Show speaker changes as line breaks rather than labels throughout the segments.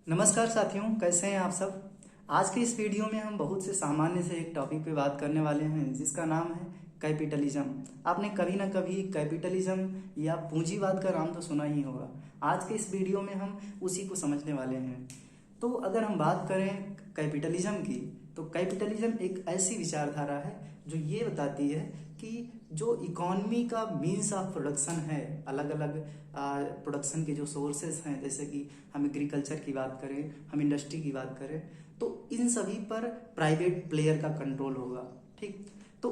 नमस्कार साथियों, कैसे हैं आप सब। आज के इस वीडियो में हम बहुत से सामान्य से एक टॉपिक पे बात करने वाले हैं जिसका नाम है कैपिटलिज्म। आपने कभी ना कभी कैपिटलिज्म या पूंजीवाद का नाम तो सुना ही होगा। आज के इस वीडियो में हम उसी को समझने वाले हैं। तो अगर हम बात करें कैपिटलिज्म की, तो कैपिटलिज्म एक ऐसी विचारधारा है जो ये बताती है कि जो इकॉनमी का मीन्स ऑफ प्रोडक्शन है, अलग अलग प्रोडक्शन के जो सोर्सेस हैं, जैसे कि हम एग्रीकल्चर की बात करें, हम इंडस्ट्री की बात करें, तो इन सभी पर प्राइवेट प्लेयर का कंट्रोल होगा। ठीक, तो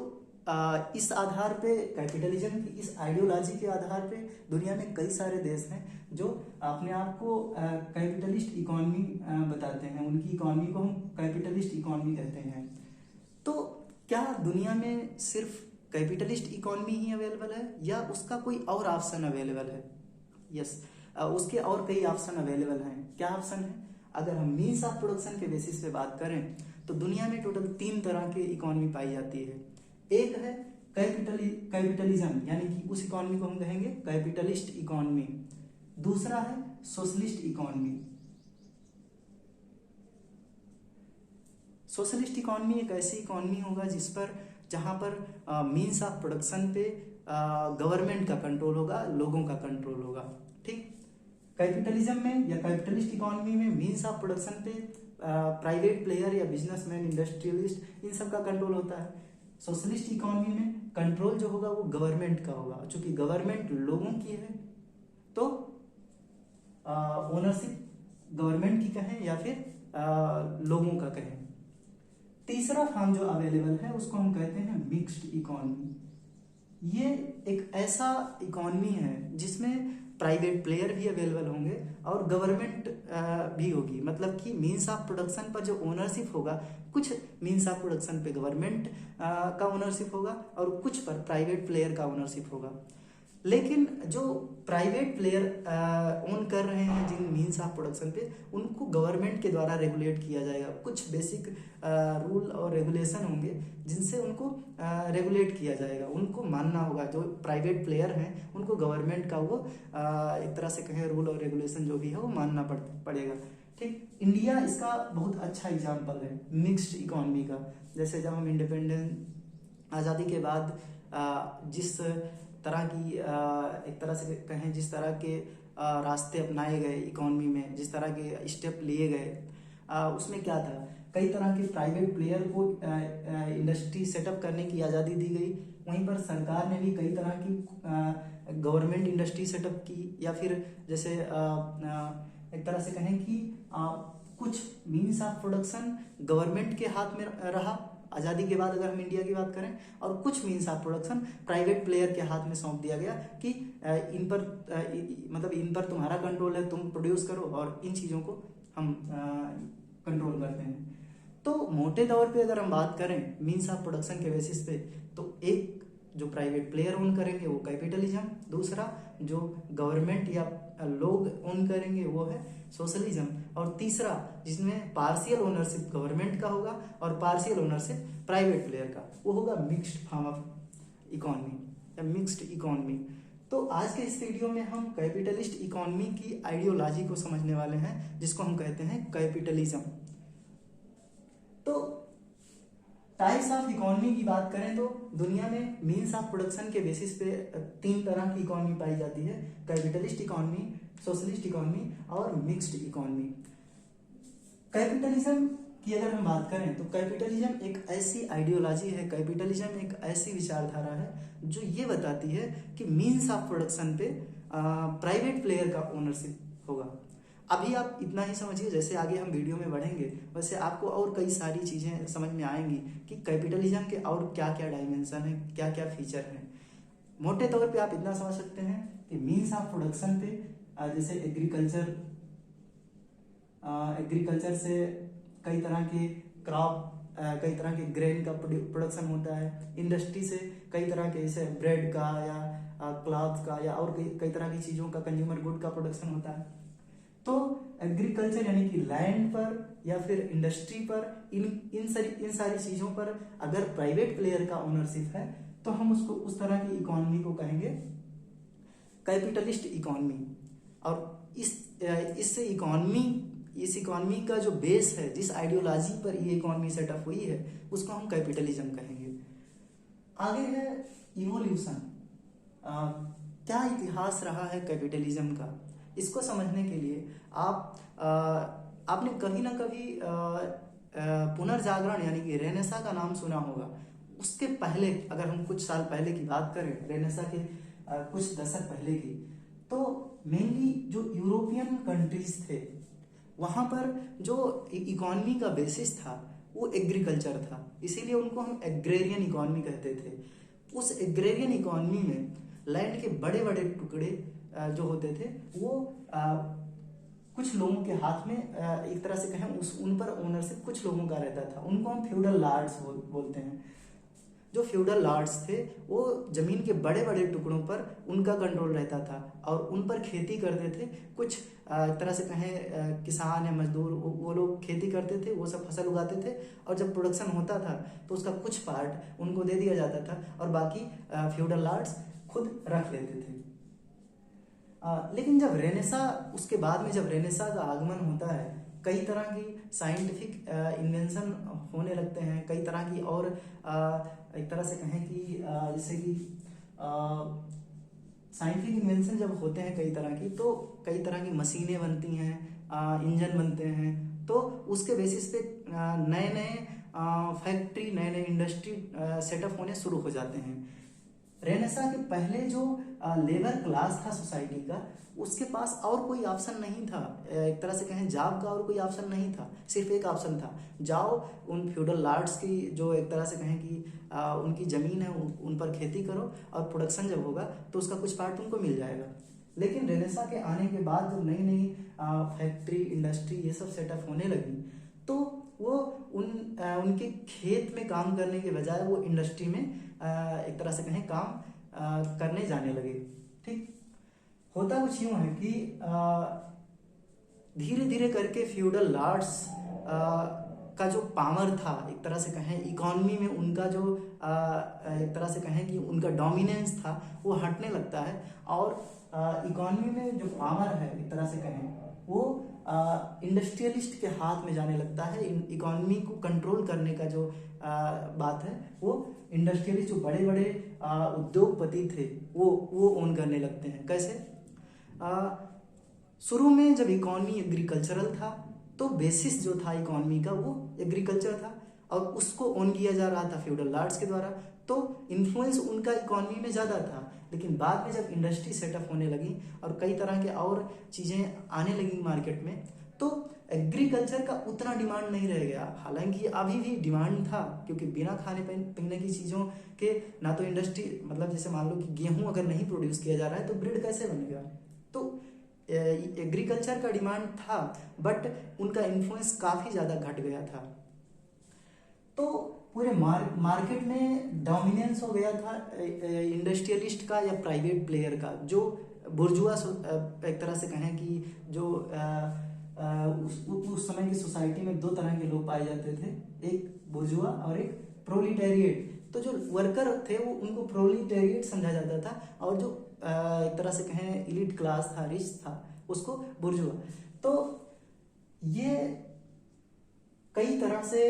इस आधार पे, कैपिटलिज्म की इस आइडियोलॉजी के आधार पे दुनिया में कई सारे देश हैं जो अपने आप को कैपिटलिस्ट इकॉनमी बताते हैं। उनकी इकॉनमी को हम कैपिटलिस्ट इकॉनमी कहते हैं। तो क्या दुनिया में सिर्फ कैपिटलिस्ट इकॉनमी ही अवेलेबल है या उसका कोई और ऑप्शन अवेलेबल है? यस, उसके और कई ऑप्शन अवेलेबल हैं। क्या ऑप्शन है? अगर हम मीन्स ऑफ प्रोडक्शन के बेसिस पे बात करें तो दुनिया में टोटल 3 तरह की इकॉनमी पाई जाती है। एक है कैपिटलिज्म, यानी कि उस इकॉनमी को हम कहेंगे कैपिटलिस्ट इकॉनमी। दूसरा है सोशलिस्ट इकॉनमी। सोशलिस्ट इकॉनमी एक ऐसी इकॉनमी होगा जहां पर मीन्स ऑफ प्रोडक्शन पे गवर्नमेंट का कंट्रोल होगा, लोगों का कंट्रोल होगा। ठीक, कैपिटलिज्म में या कैपिटलिस्ट इकॉनमी में मीन्स ऑफ प्रोडक्शन पे प्राइवेट प्लेयर या बिजनेसमैन, इंडस्ट्रियलिस्ट, इन सब का कंट्रोल होता है। सोशलिस्ट इकॉनमी में कंट्रोल जो होगा वो गवर्नमेंट का होगा। चूंकि गवर्नमेंट लोगों की है तो ओनरशिप गवर्नमेंट की कहें या फिर लोगों का कहें। तीसरा फॉर्म जो अवेलेबल है उसको हम कहते हैं मिक्स्ड इकॉनमी। ये एक ऐसा इकॉनमी है जिसमें प्राइवेट प्लेयर भी अवेलेबल होंगे और गवर्नमेंट भी होगी। मतलब कि मीन्स ऑफ प्रोडक्शन पर जो ओनरशिप होगा, कुछ मीन्स ऑफ प्रोडक्शन पे गवर्नमेंट का ओनरशिप होगा और कुछ पर प्राइवेट प्लेयर का ओनरशिप होगा। लेकिन जो प्राइवेट प्लेयर ओन कर रहे हैं जिन मीन्स ऑफ प्रोडक्शन पे, उनको गवर्नमेंट के द्वारा रेगुलेट किया जाएगा। कुछ बेसिक रूल और रेगुलेशन होंगे जिनसे उनको रेगुलेट किया जाएगा। उनको मानना होगा, जो प्राइवेट प्लेयर हैं उनको गवर्नमेंट का वो एक तरह से कहें रूल और रेगुलेशन जो भी है वो मानना पड़ेगा। ठीक, इंडिया इसका बहुत अच्छा एग्जाम्पल है मिक्स्ड इकॉनमी का। जैसे जब हम इंडिपेंडेंस आज़ादी के बाद जिस तरह की एक तरह से कहें, जिस तरह के रास्ते अपनाए गए इकॉनमी में, जिस तरह के स्टेप लिए गए, उसमें क्या था, कई तरह के प्राइवेट प्लेयर को इंडस्ट्री सेटअप करने की आज़ादी दी गई। वहीं पर सरकार ने भी कई तरह की गवर्नमेंट इंडस्ट्री सेटअप की, या फिर जैसे एक तरह से कहें कि कुछ मीन्स ऑफ प्रोडक्शन गवर्नमेंट के हाथ में रहा आज़ादी के बाद, अगर हम इंडिया की बात करें, और कुछ means of production private player के हाथ में सौंप दिया गया कि इन पर मतलब इन पर तुम्हारा कंट्रोल है, तुम प्रोड्यूस करो और इन चीज़ों को हम कंट्रोल करते हैं। तो मोटे तौर पे अगर हम बात करें मीन्स ऑफ प्रोडक्शन के बेसिस पे, तो एक जो प्राइवेट प्लेयर ओन करेंगे वो कैपिटलिज्म, दूसरा जो गवर्नमेंट या लोग ओन करेंगे वो है सोशलिज्म, और तीसरा जिसमें पार्शियल ओनरशिप गवर्नमेंट का होगा और पार्शियल ओनरशिप प्राइवेट प्लेयर का, वो होगा मिक्स्ड फॉर्म ऑफ इकोनॉमी या मिक्स्ड इकोनॉमी। तो आज के इस वीडियो में हम कैपिटलिस्ट इकोनॉमी की आइडियोलॉजी को समझने वाले हैं जिसको हम कहते हैं कैपिटलिज्म। तो टाइप्स ऑफ इकोनॉमी की बात करें तो दुनिया में मीन्स ऑफ प्रोडक्शन के बेसिस पे 3 तरह की इकोनॉमी पाई जाती है: कैपिटलिस्ट इकोनॉमी, सोशलिस्ट इकोनॉमी और मिक्स्ड इकोनॉमी। कैपिटलिज्म की अगर हम बात करें तो कैपिटलिज्म एक ऐसी आइडियोलॉजी है, कैपिटलिज्म एक ऐसी विचारधारा है जो ये बताती है कि मीन्स ऑफ प्रोडक्शन पे प्राइवेट प्लेयर का ओनरशिप होगा। अभी आप इतना ही समझिए, जैसे आगे हम वीडियो में बढ़ेंगे वैसे आपको और कई सारी चीज़ें समझ में आएंगी कि कैपिटलिज्म के और क्या क्या डायमेंशन है, क्या क्या फीचर हैं। मोटे तौर पे आप इतना समझ सकते हैं कि मीन्स ऑफ प्रोडक्शन पे जैसे एग्रीकल्चर से कई तरह के क्रॉप, कई तरह के ग्रेन का प्रोडक्शन होता है। इंडस्ट्री से कई तरह के जैसे ब्रेड का या क्लॉथ का या और कई तरह की चीज़ों का, कंज्यूमर गुड का प्रोडक्शन होता है। तो एग्रीकल्चर यानी कि लैंड पर या फिर इंडस्ट्री पर, इन सारी चीजों पर अगर प्राइवेट प्लेयर का ओनरशिप है तो हम उसको उस तरह की इकोनॉमी को कहेंगे कैपिटलिस्ट इकोनॉमी। और इस इकोनॉमी इस इकॉनमी का जो बेस है, जिस आइडियोलॉजी पर ये इकॉनमी सेटअप हुई है, उसको हम कैपिटलिज्म कहेंगे। आगे है इवोल्यूशन। क्या इतिहास रहा है कैपिटलिज्म का, इसको समझने के लिए आपने कभी ना कभी पुनर्जागरण यानी कि रेनेसा का नाम सुना होगा। उसके पहले अगर हम कुछ साल पहले की बात करें, रेनेसा के कुछ दशक पहले की, तो मेनली जो यूरोपियन कंट्रीज थे वहाँ पर जो इकॉनमी का बेसिस था वो एग्रीकल्चर था, इसीलिए उनको हम एग्रेरियन इकॉनमी कहते थे। उस एग्रेरियन इकॉनमी में लैंड के बड़े बड़े टुकड़े जो होते थे वो कुछ लोगों के हाथ में, एक तरह से कहें उन पर ओनरशिप कुछ लोगों का रहता था। उनको हम फ्यूडल लॉर्ड्स बोलते हैं। जो फ्यूडल लॉर्ड्स थे वो जमीन के बड़े बड़े टुकड़ों पर उनका कंट्रोल रहता था और उन पर खेती करते थे। कुछ एक तरह से कहें किसान या मजदूर वो लोग खेती करते थे, वो सब फसल उगाते थे और जब प्रोडक्शन होता था तो उसका कुछ पार्ट उनको दे दिया जाता था और बाकी फ्यूडल लॉर्ड्स खुद रख लेते थे। लेकिन जब रेनेसा, उसके बाद में जब रेनेसा का आगमन होता है, कई तरह की साइंटिफिक इन्वेंशन होने लगते हैं, कई तरह की और एक तरह से कहें कि जैसे कि साइंटिफिक इन्वेंशन जब होते हैं कई तरह की, तो कई तरह की मशीनें बनती हैं, इंजन बनते हैं, तो उसके बेसिस पे नए नए फैक्ट्री, नए नए इंडस्ट्री सेटअप होने शुरू हो जाते हैं। रेनेसा के पहले जो लेबर क्लास था सोसाइटी का, उसके पास और कोई ऑप्शन नहीं था। एक तरह से कहें जॉब का और कोई ऑप्शन नहीं था, सिर्फ एक ऑप्शन था, जाओ उन फ्यूडल लॉर्ड्स की जो एक तरह से कहें कि उनकी ज़मीन है उन पर खेती करो और प्रोडक्शन जब होगा तो उसका कुछ पार्ट तुमको मिल जाएगा। लेकिन रेनेसा के आने के बाद जब नई नई फैक्ट्री, इंडस्ट्री ये सब सेटअप होने लगी, तो वो उनके खेत में काम करने के बजाय वो इंडस्ट्री में एक तरह से कहें काम करने जाने लगे। ठीक, होता कुछ यूँ है कि धीरे धीरे करके फ्यूडल लॉर्ड्स का जो पावर था, एक तरह से कहें इकॉनमी में उनका जो एक तरह से कहें कि उनका डोमिनेंस था, वो हटने लगता है और इकॉनमी में जो पावर है एक तरह से कहें वो इंडस्ट्रियलिस्ट के हाथ में जाने लगता है। इकॉनमी को कंट्रोल करने का जो बात है वो इंडस्ट्रियलिस्ट, जो बड़े बड़े उद्योगपति थे, वो ओन करने लगते हैं। कैसे? शुरू में जब इकॉनमी एग्रीकल्चरल था तो बेसिस जो था इकॉनमी का वो एग्रीकल्चर था और उसको ओन किया जा रहा था फ्यूडल लॉर्ड्स के द्वारा, तो इन्फ्लुएंस उनका इकॉनमी में ज़्यादा था। लेकिन बाद में जब इंडस्ट्री सेटअप होने लगी और कई तरह के और चीज़ें आने लगी मार्केट में, तो एग्रीकल्चर का उतना डिमांड नहीं रह गया। हालांकि अभी भी डिमांड था, क्योंकि बिना खाने पीने की चीज़ों के ना तो इंडस्ट्री, मतलब जैसे मान लो कि गेहूं अगर नहीं प्रोड्यूस किया जा रहा है तो ब्रेड कैसे बनेगा। तो एग्रीकल्चर का डिमांड था, बट उनका इन्फ्लुएंस काफ़ी ज़्यादा घट गया था। तो पूरे मार्केट में डोमिनेंस हो गया था इंडस्ट्रियलिस्ट का या प्राइवेट प्लेयर का। जो बुर्जुआ एक तरह से कहें कि जो उस समय की सोसाइटी में दो तरह के लोग पाए जाते थे, एक बुर्जुआ और एक प्रोलिटेरिएट। तो जो वर्कर थे वो उनको प्रोलिटेरिएट समझा जाता था और जो एक तरह से कहें इलीट क्लास था, रिच था, उसको बुर्जुआ। तो ये कई तरह से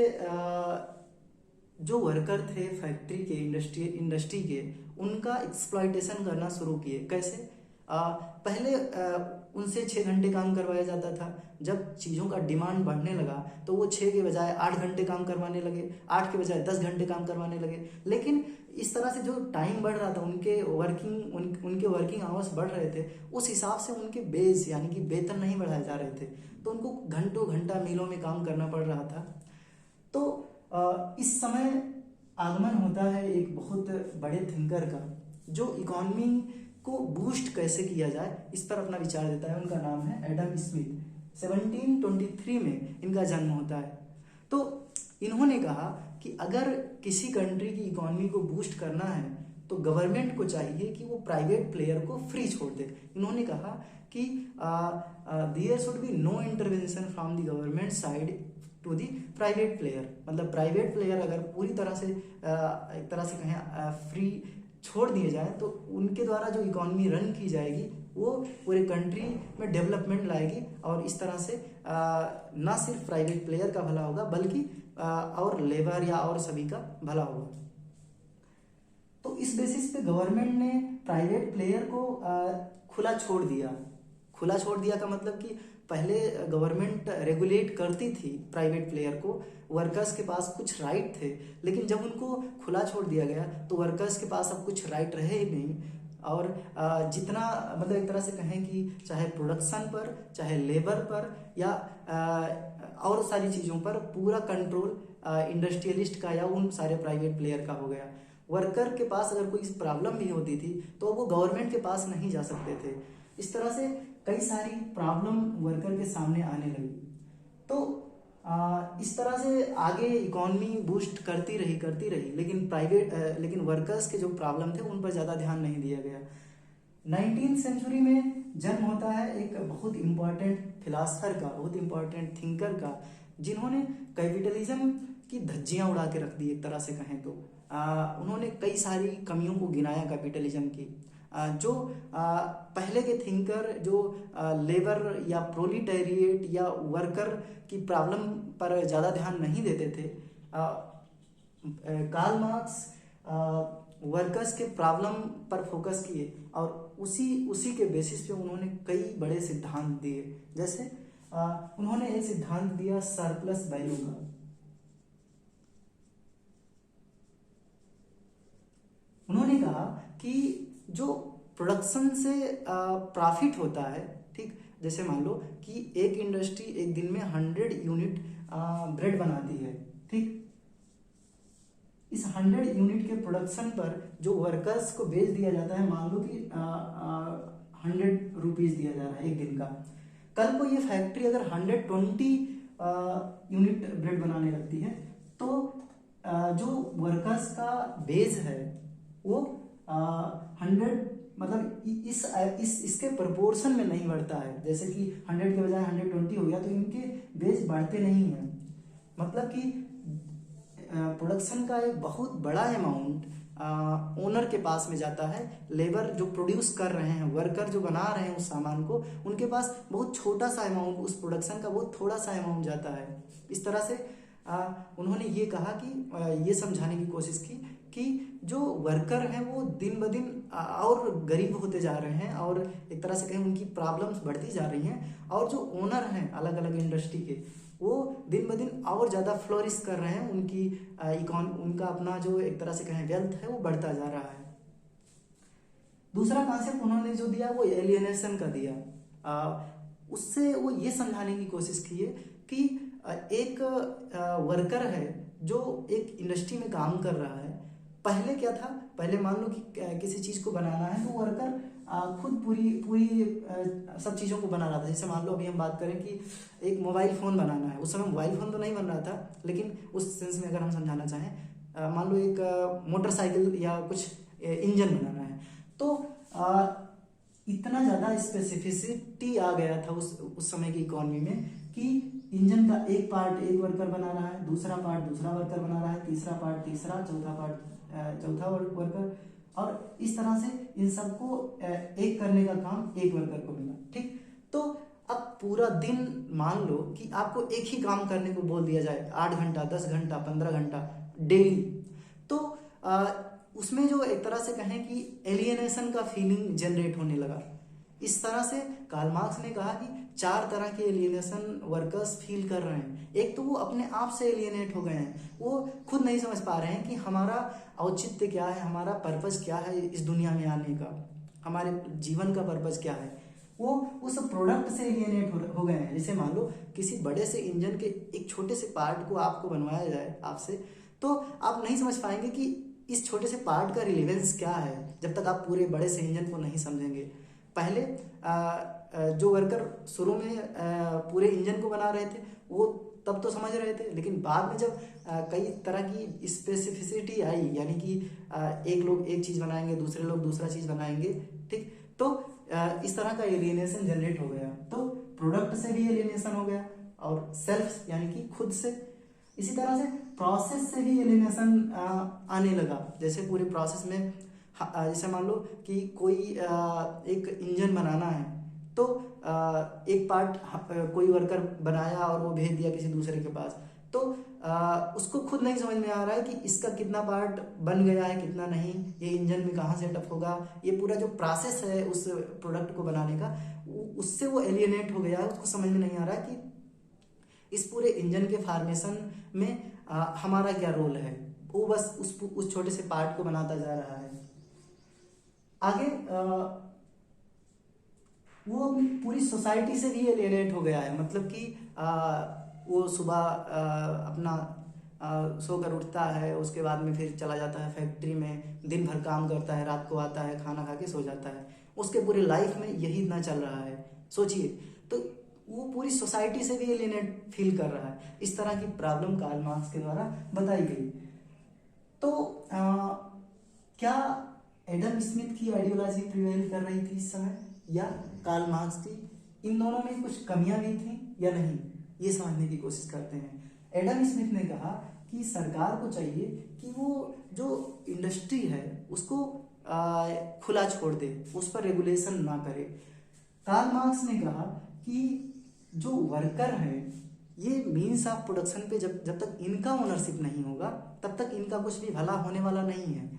जो वर्कर थे फैक्ट्री के, इंडस्ट्री के, उनका एक्सप्लॉयटेशन करना शुरू किए। कैसे? पहले उनसे 6 घंटे काम करवाया जाता था। जब चीज़ों का डिमांड बढ़ने लगा तो वो 6 के बजाय 8 घंटे काम करवाने लगे, 8 के बजाय 10 घंटे काम करवाने लगे। लेकिन इस तरह से जो टाइम बढ़ रहा था, उनके वर्किंग आवर्स बढ़ रहे थे, उस हिसाब से उनके बेस यानी कि वेतन नहीं बढ़ाए जा रहे थे, तो उनको घंटों घंटा मिलों में काम करना पड़ रहा था। तो इस समय आगमन होता है एक बहुत बड़े थिंकर का, जो इकॉनमी को बूस्ट कैसे किया जाए इस पर अपना विचार देता है। उनका नाम है एडम स्मिथ। 1723 में इनका जन्म होता है। तो इन्होंने कहा कि अगर किसी कंट्री की इकॉनमी को बूस्ट करना है तो गवर्नमेंट को चाहिए कि वो प्राइवेट प्लेयर को फ्री छोड़ दे। इन्होंने कहा कि there should be no intervention from the government side to the private player. मतलब प्राइवेट प्लेयर अगर पूरी तरह से एक तरह से कहें फ्री छोड़ दिए जाए तो उनके द्वारा जो इकॉनमी रन की जाएगी वो पूरे कंट्री में डेवलपमेंट लाएगी, और इस तरह से ना सिर्फ प्राइवेट प्लेयर का भला होगा बल्कि और लेबर या और सभी का भला होगा। तो इस बेसिस पे गवर्नमेंट ने प्राइवेट प्लेयर को खुला छोड़ दिया। खुला छोड़ दिया का मतलब कि पहले गवर्नमेंट रेगुलेट करती थी प्राइवेट प्लेयर को, वर्कर्स के पास कुछ राइट थे, लेकिन जब उनको खुला छोड़ दिया गया तो वर्कर्स के पास अब कुछ राइट रहे ही नहीं। और जितना मतलब एक तरह से कहें कि चाहे प्रोडक्शन पर, चाहे लेबर पर, या और सारी चीज़ों पर पूरा कंट्रोल इंडस्ट्रियलिस्ट का या उन सारे प्राइवेट प्लेयर का हो गया। वर्कर के पास अगर कोई प्रॉब्लम भी होती थी तो वो गवर्नमेंट के पास नहीं जा सकते थे। इस तरह से कई सारी प्रॉब्लम वर्कर के सामने आने लगी। तो इस तरह से आगे इकॉनमी बूस्ट करती रही, लेकिन वर्कर्स के जो प्रॉब्लम थे उन पर ज़्यादा ध्यान नहीं दिया गया। 19th सेंचुरी में जन्म होता है एक बहुत इम्पॉर्टेंट फिलासफर का, बहुत इम्पॉर्टेंट थिंकर का, जिन्होंने कैपिटलिज्म की धज्जियाँ उड़ा के रख दी एक तरह से कहें तो। उन्होंने कई सारी कमियों को गिनाया कैपिटलिज्म की। जो पहले के थिंकर जो लेबर या प्रोलिटेरिएट या वर्कर की प्रॉब्लम पर ज़्यादा ध्यान नहीं देते थे, कार्ल मार्क्स वर्कर्स के प्रॉब्लम पर फोकस किए और उसी के बेसिस पे उन्होंने कई बड़े सिद्धांत दिए। जैसे उन्होंने एक सिद्धांत दिया सरप्लस वैल्यू का। उन्होंने कहा कि जो प्रोडक्शन से प्रॉफिट होता है, ठीक, जैसे मान लो कि एक इंडस्ट्री एक दिन में 100 यूनिट ब्रेड बनाती है, ठीक, इस 100 यूनिट के प्रोडक्शन पर जो वर्कर्स को बेच दिया जाता है, मान लो कि 100 रुपीज़ दिया जा रहा है एक दिन का। कल को ये फैक्ट्री अगर 120 यूनिट ब्रेड बनाने लगती है तो जो वर्कर्स का बेज है वो 100 मतलब इसके प्रोपोर्शन में नहीं बढ़ता है। जैसे कि 100 के बजाय 120 हो गया तो इनके बेज बढ़ते नहीं हैं। मतलब कि प्रोडक्शन का एक बहुत बड़ा अमाउंट ओनर के पास में जाता है। लेबर जो प्रोड्यूस कर रहे हैं, वर्कर जो बना रहे हैं उस सामान को, उनके पास बहुत छोटा सा अमाउंट, उस प्रोडक्शन का बहुत थोड़ा सा अमाउंट जाता है। इस तरह से उन्होंने ये कहा कि ये समझाने की कोशिश की कि जो वर्कर हैं वो दिन ब दिन और गरीब होते जा रहे हैं और एक तरह से कहें उनकी प्रॉब्लम्स बढ़ती जा रही हैं, और जो ओनर हैं अलग अलग इंडस्ट्री के वो दिन ब दिन और ज़्यादा फ्लोरिश कर रहे हैं। उनका अपना जो एक तरह से कहें वेल्थ है वो बढ़ता जा रहा है। दूसरा कॉन्सेप्ट उन्होंने जो दिया वो एलियनेशन का दिया। उससे वो ये समझाने की कोशिश की है कि एक वर्कर है जो एक इंडस्ट्री में काम कर रहा है। पहले क्या था, पहले मान लो कि किसी चीज़ को बनाना है तो वर्कर खुद पूरी सब चीज़ों को बना रहा था। जैसे मान लो अभी हम बात करें कि एक मोबाइल फ़ोन बनाना है, उस समय मोबाइल फ़ोन तो नहीं बन रहा था, लेकिन उस सेंस में अगर हम समझाना चाहें, मान लो एक मोटरसाइकिल या कुछ इंजन बनाना है, तो इतना ज़्यादा स्पेसिफिसिटी आ गया था उस समय की इकॉनमी में कि इंजन का एक पार्ट एक वर्कर बना रहा है, दूसरा पार्ट दूसरा वर्कर बना रहा है, तीसरा पार्ट तीसरा, चौथा पार्ट चौथा वर्कर, और इस तरह से इन सबको एक करने का काम एक वर्कर को मिला, ठीक। तो अब पूरा दिन मान लो कि आपको एक ही काम करने को बोल दिया जाए 8 घंटा 10 घंटा 15 घंटा डेली, तो उसमें जो एक तरह से कहें कि एलियनेशन का फीलिंग जनरेट होने लगा। इस तरह से कार्ल मार्क्स ने कहा कि 4 तरह के एलियनेशन वर्कर्स फील कर रहे हैं। एक तो वो अपने आप से एलियनेट हो गए हैं, वो खुद नहीं समझ पा रहे हैं कि हमारा औचित्य क्या है, हमारा पर्पस क्या है इस दुनिया में आने का, हमारे जीवन का पर्पस क्या है। वो उस प्रोडक्ट से एलियनेट हो गए हैं। जैसे मान लो किसी बड़े से इंजन के एक छोटे से पार्ट को आपको बनवाया जाए आपसे, तो आप नहीं समझ पाएंगे कि इस छोटे से पार्ट का रिलेवेंस क्या है जब तक आप पूरे बड़े से इंजन को नहीं समझेंगे। पहले जो वर्कर शुरू में पूरे इंजन को बना रहे थे वो तब तो समझ रहे थे, लेकिन बाद में जब कई तरह की स्पेसिफिसिटी आई, यानी कि एक लोग एक चीज़ बनाएंगे, दूसरे लोग दूसरा चीज़ बनाएंगे, ठीक, तो इस तरह का एलियनेशन जनरेट हो गया। तो प्रोडक्ट से भी एलियनेशन हो गया और सेल्फ यानी कि खुद से। इसी तरह से प्रोसेस से भी एलियनेशन आने लगा। जैसे पूरे प्रोसेस में जैसे मान लो कि कोई एक इंजन बनाना है, तो एक पार्ट कोई वर्कर बनाया और वो भेज दिया किसी दूसरे के पास, तो उसको खुद नहीं समझ में आ रहा है कि इसका कितना पार्ट बन गया है कितना नहीं, ये इंजन में कहाँ सेटअप होगा, ये पूरा जो प्रोसेस है उस प्रोडक्ट को बनाने का, उससे वो एलियनेट हो गया है। उसको समझ में नहीं आ रहा है कि इस पूरे इंजन के फार्मेशन में हमारा क्या रोल है। वो बस उस छोटे से पार्ट को बनाता जा रहा है। आगे वो पूरी सोसाइटी से भी एलियनेट हो गया है। मतलब कि वो सुबह अपना सोकर उठता है, उसके बाद में फिर चला जाता है फैक्ट्री में, दिन भर काम करता है, रात को आता है, खाना खा के सो जाता है। उसके पूरे लाइफ में यही इतना चल रहा है। सोचिए, तो वो पूरी सोसाइटी से भी एलियनेट फील कर रहा है। इस तरह की प्रॉब्लम कार्ल मार्क्स के द्वारा बताई गई। तो क्या एडम स्मिथ की आइडियोलॉजी प्रिवेल कर रही थी इस समय या कार्ल मार्क्स की? इन दोनों में कुछ कमियां भी थी या नहीं, ये समझने की कोशिश करते हैं। एडम स्मिथ ने कहा कि सरकार को चाहिए कि वो जो इंडस्ट्री है उसको खुला छोड़ दे, उस पर रेगुलेशन ना करे। कार्ल मार्क्स ने कहा कि जो वर्कर है ये मीन्स ऑफ प्रोडक्शन पे जब तक इनका ओनरशिप नहीं होगा तब तक इनका कुछ भी भला होने वाला नहीं है।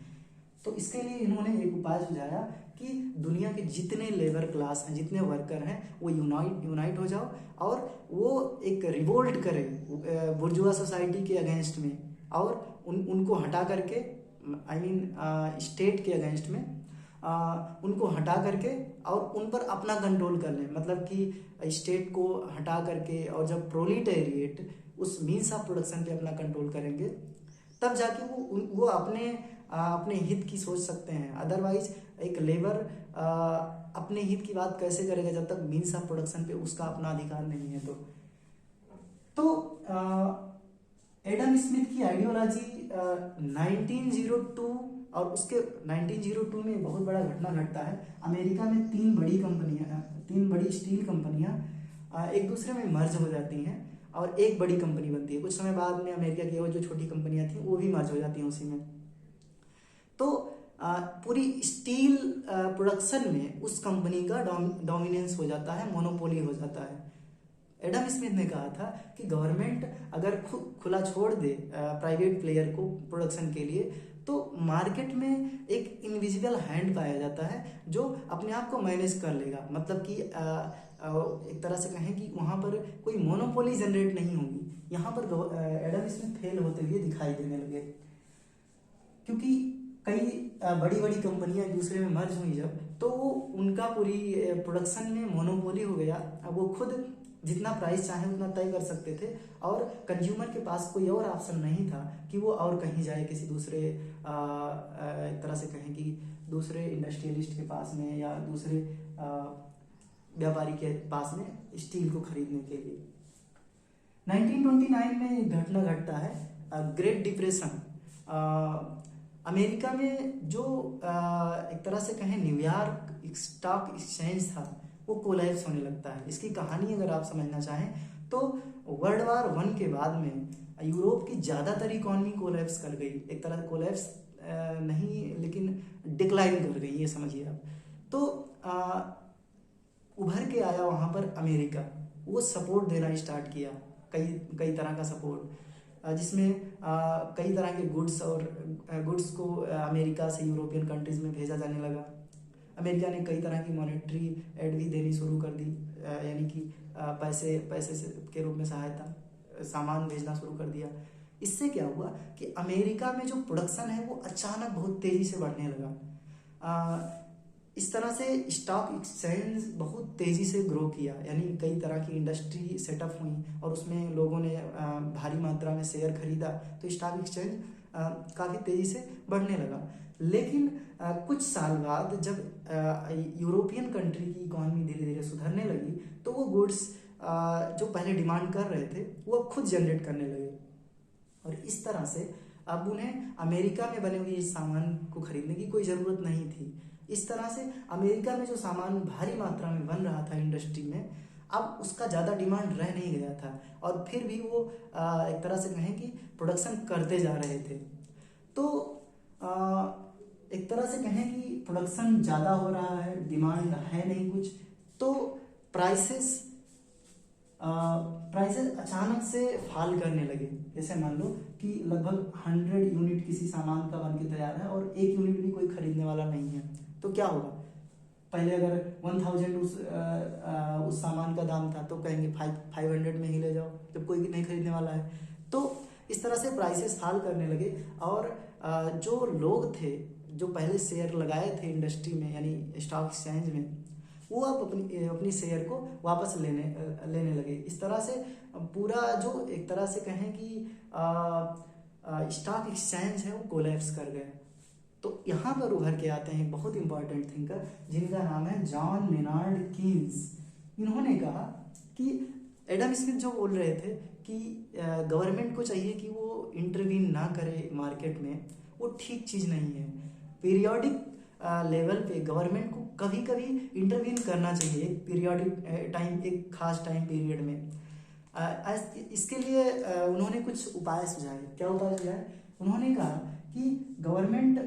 तो इसके लिए इन्होंने एक उपाय सुझाया कि दुनिया के जितने लेबर क्लास हैं, जितने वर्कर हैं, वो यूनाइट हो जाओ और वो एक रिवोल्ट करें बुर्जुआ सोसाइटी के अगेंस्ट में, और उनको हटा करके, आई मीन स्टेट के अगेंस्ट में, उनको हटा करके और उन पर अपना कंट्रोल कर लें। मतलब कि स्टेट को हटा करके, और जब प्रोलिटेरिएट उस मीन्स ऑफ प्रोडक्शन पे अपना कंट्रोल करेंगे तब जाके वो अपने हित की सोच सकते हैं। अदरवाइज एक लेबर अपने हित की बात कैसे करेगा जब तक मीन्स ऑफ प्रोडक्शन पे उसका अपना अधिकार नहीं है। तो एडम स्मिथ की आइडियोलॉजी 1902 और उसके 1902 में बहुत बड़ा घटना घटता है। अमेरिका में तीन बड़ी स्टील कंपनियां एक दूसरे में मर्ज हो जाती हैं और एक बड़ी कंपनी बनती है। कुछ समय बाद में अमेरिका की वो जो छोटी कंपनियां थी वो भी मर्ज हो जाती हैं उसी में। तो पूरी स्टील प्रोडक्शन में उस कंपनी का डोमिनेंस हो जाता है, मोनोपोली हो जाता है। एडम स्मिथ ने कहा था कि गवर्नमेंट अगर खुला छोड़ दे प्राइवेट प्लेयर को प्रोडक्शन के लिए, तो मार्केट में एक इनविजिबल हैंड पाया जाता है जो अपने आप को मैनेज कर लेगा। मतलब कि एक तरह से कहें कि वहाँ पर कोई मोनोपोली जनरेट नहीं होगी। यहाँ पर एडम स्मिथ फेल होते हुए दिखाई देने लगे, क्योंकि कई बड़ी बड़ी कंपनियां एक दूसरे में मर्ज हुई जब, तो उनका पूरी प्रोडक्शन में मोनोपोली हो गया। अब वो खुद जितना प्राइस चाहे उतना तय कर सकते थे और कंज्यूमर के पास कोई और ऑप्शन नहीं था कि वो और कहीं जाए, किसी दूसरे एक तरह से कहें कि दूसरे इंडस्ट्रियलिस्ट के पास में या दूसरे व्यापारी के पास में स्टील को खरीदने के लिए। 1929 में एक घटना घटता है, ग्रेट डिप्रेशन। अमेरिका में जो एक तरह से कहें न्यूयॉर्क स्टॉक एक्सचेंज था वो कोलैप्स होने लगता है। इसकी कहानी अगर आप समझना चाहें तो वर्ल्ड वार 1 के बाद में यूरोप की ज़्यादातर इकोनॉमी कोलैप्स कर गई। एक तरह से कोलैप्स नहीं लेकिन डिक्लाइन कर गई, ये समझिए आप। तो उभर के आया वहाँ पर अमेरिका, वो सपोर्ट देना स्टार्ट किया, कई तरह का सपोर्ट, जिसमें कई तरह के गुड्स को अमेरिका से यूरोपियन कंट्रीज में भेजा जाने लगा। अमेरिका ने कई तरह की मॉनेटरी एड भी देनी शुरू कर दी, यानी कि पैसे के रूप में सहायता, सामान भेजना शुरू कर दिया। इससे क्या हुआ कि अमेरिका में जो प्रोडक्शन है वो अचानक बहुत तेजी से बढ़ने लगा। इस तरह से स्टॉक एक्सचेंज बहुत तेजी से ग्रो किया, यानी कई तरह की इंडस्ट्री सेटअप हुई और उसमें लोगों ने भारी मात्रा में शेयर खरीदा, तो स्टॉक एक्सचेंज काफ़ी तेजी से बढ़ने लगा। लेकिन कुछ साल बाद जब यूरोपियन कंट्री की इकोनॉमी धीरे धीरे सुधरने लगी, तो वो गुड्स जो पहले डिमांड कर रहे थे वो अब खुद जनरेट करने लगे, और इस तरह से अब उन्हें अमेरिका में बने हुए सामान को खरीदने की कोई ज़रूरत नहीं थी। इस तरह से अमेरिका में जो सामान भारी मात्रा में बन रहा था इंडस्ट्री में, अब उसका ज़्यादा डिमांड रह नहीं गया था, और फिर भी वो एक तरह से कहें कि प्रोडक्शन करते जा रहे थे। तो एक तरह से कहें कि प्रोडक्शन ज़्यादा हो रहा है, डिमांड है नहीं कुछ, तो प्राइसेस अचानक से फॉल करने लगे। जैसे मान लो कि लगभग 100 यूनिट किसी सामान का बन के तैयार है और 1 यूनिट भी कोई खरीदने वाला नहीं है, तो क्या होगा? पहले अगर 1000 उस सामान का दाम था तो कहेंगे 500 में ही ले जाओ, जब कोई नहीं खरीदने वाला है। तो इस तरह से प्राइसेस फॉल करने लगे और जो लोग थे जो पहले शेयर लगाए थे इंडस्ट्री में यानी स्टॉक एक्सचेंज में, वो अब अपनी शेयर को वापस लेने लगे। इस तरह से पूरा जो एक तरह से कहें कि स्टॉक एक्सचेंज है वो कोलैप्स कर गए। तो यहाँ पर उभर के आते हैं बहुत इंपॉर्टेंट थिंकर जिनका नाम है जॉन मेनार्ड कीन्स। इन्होंने कहा कि एडम स्मिथ जो बोल रहे थे कि गवर्नमेंट को चाहिए कि वो इंटरवीन ना करे मार्केट में, वो ठीक चीज़ नहीं है। पीरियोडिक लेवल पे गवर्नमेंट को कभी कभी इंटरवीन करना चाहिए, एक पीरियोडिक टाइम, एक खास टाइम पीरियड में। इसके लिए उन्होंने कुछ उपाय सुझाए। क्या उपाय सुझाए? उन्होंने कहा कि गवर्नमेंट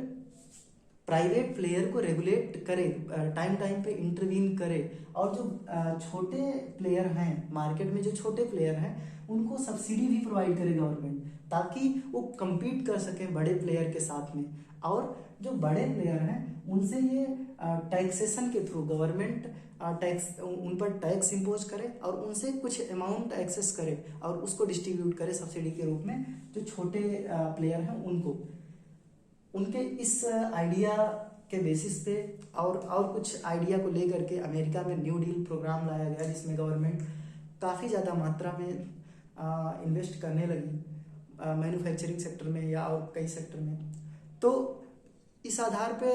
प्राइवेट प्लेयर को रेगुलेट करे, टाइम टाइम पे इंटरवीन करे, और जो छोटे प्लेयर हैं मार्केट में, जो छोटे प्लेयर हैं उनको सब्सिडी भी प्रोवाइड करे गवर्नमेंट, ताकि वो compete कर सके बड़े प्लेयर के साथ में। और जो बड़े प्लेयर हैं उनसे ये टैक्सेशन के थ्रू गवर्नमेंट टैक्स उन पर टैक्स इम्पोज करे और उनसे कुछ अमाउंट एक्सेस करे और उसको डिस्ट्रीब्यूट करे सब्सिडी के रूप में जो छोटे प्लेयर हैं उनको। उनके इस आइडिया के बेसिस पे और कुछ आइडिया को लेकर के अमेरिका में न्यू डील प्रोग्राम लाया गया, जिसमें गवर्नमेंट काफ़ी ज़्यादा मात्रा में इन्वेस्ट करने लगी मैन्युफैक्चरिंग सेक्टर में या और कई सेक्टर में। तो इस आधार पे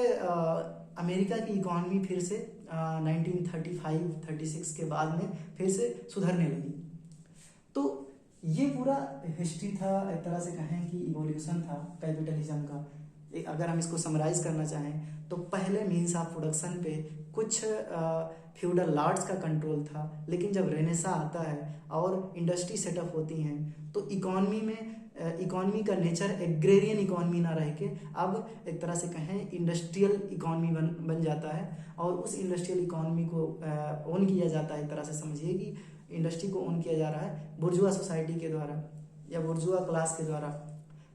अमेरिका की इकॉनमी फिर से 1935-36 के बाद में फिर से सुधरने लगी। तो ये पूरा हिस्ट्री था, एक तरह से कहें कि इवोल्यूशन था कैपिटलिज्म का। अगर हम इसको समराइज करना चाहें तो पहले मीन्स ऑफ प्रोडक्शन पे कुछ फ्यूडल लॉर्ड्स का कंट्रोल था, लेकिन जब रेनेसा आता है और इंडस्ट्री सेटअप होती हैं तो इकॉनमी का नेचर एग्रेरियन इकॉनमी ना रह के अब एक तरह से कहें इंडस्ट्रियल इकॉनमी बन जाता है। और उस इंडस्ट्रियल इकॉनमी को ओन किया जाता है। एक तरह से समझिए कि इंडस्ट्री को ओन किया जा रहा है बुर्जुआ सोसाइटी के द्वारा या बुर्जुआ क्लास के द्वारा।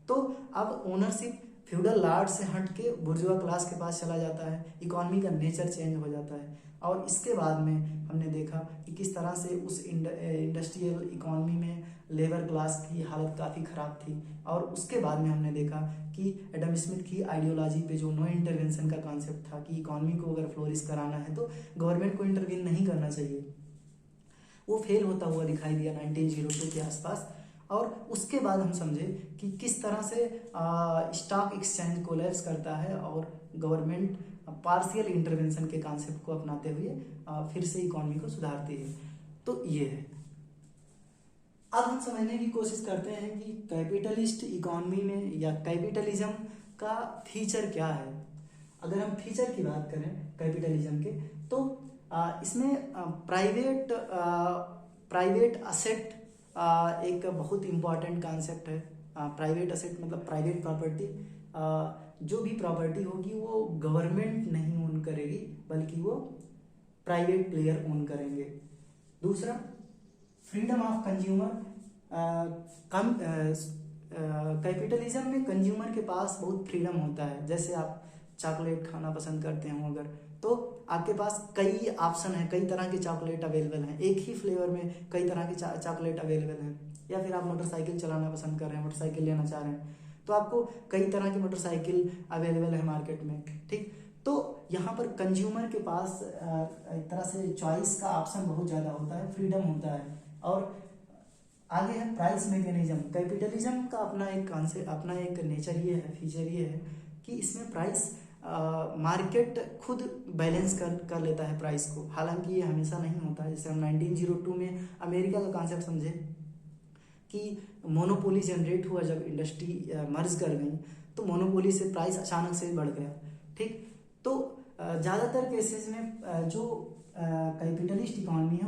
तो अब ओनरशिप फ्यूडल लॉर्ड से हट के बुर्जुआ क्लास के पास चला जाता है, इकॉनमी का नेचर चेंज हो जाता है। और इसके बाद में हमने देखा कि किस तरह से उस इंडस्ट्रियल इकॉनमी में लेबर क्लास की हालत काफ़ी ख़राब थी। और उसके बाद में हमने देखा कि एडम स्मिथ की आइडियोलॉजी पे जो नो इंटरवेंशन का कॉन्सेप्ट था कि इकॉनमी को अगर फ्लोरिश कराना है तो गवर्नमेंट को इंटरवीन नहीं करना चाहिए, वो फेल होता हुआ दिखाई दिया 1902 के आसपास। और उसके बाद हम समझे कि किस तरह से स्टॉक एक्सचेंज कोलैप्स करता है और गवर्नमेंट पार्शियल इंटरवेंशन के कॉन्सेप्ट को अपनाते हुए फिर से इकॉनमी को सुधारती है। तो ये है। अब हम समझने की कोशिश करते हैं कि कैपिटलिस्ट इकॉनमी में या कैपिटलिज्म का फीचर क्या है। अगर हम फीचर की बात करें कैपिटलिज्म के तो इसमें प्राइवेट असेट एक बहुत इम्पॉर्टेंट कॉन्सेप्ट है। प्राइवेट असेट मतलब प्राइवेट प्रॉपर्टी, जो भी प्रॉपर्टी होगी वो गवर्नमेंट नहीं ओन करेगी बल्कि वो प्राइवेट प्लेयर ओन करेंगे। दूसरा, फ्रीडम ऑफ कंज्यूमर। कैपिटलिज्म में कंज्यूमर के पास बहुत फ्रीडम होता है। जैसे आप चॉकलेट खाना पसंद करते हो अगर, तो आपके पास कई ऑप्शन है, कई तरह के चॉकलेट अवेलेबल हैं, एक ही फ्लेवर में कई तरह के चॉकलेट अवेलेबल हैं। या फिर आप मोटरसाइकिल चलाना पसंद कर रहे हैं, मोटरसाइकिल लेना चाह रहे हैं, तो आपको कई तरह की मोटरसाइकिल अवेलेबल है मार्केट में, ठीक। तो यहाँ पर कंज्यूमर के पास एक तरह से चॉइस का ऑप्शन बहुत ज़्यादा होता है, फ्रीडम होता है। और आगे है प्राइस मैकेनिज्म। कैपिटलिज्म का अपना एक कॉन्सेप्ट, अपना एक नेचर ये है, फीचर ये है कि इसमें प्राइस मार्केट खुद बैलेंस कर लेता है प्राइस को। हालांकि ये हमेशा नहीं होता है। जैसे हम 1902 में अमेरिका का कॉन्सेप्ट समझे कि मोनोपोली जनरेट हुआ, जब इंडस्ट्री मर्ज कर गई तो मोनोपोली से प्राइस अचानक से बढ़ गया, ठीक। तो ज़्यादातर केसेस में जो कैपिटलिस्ट इकॉनमी है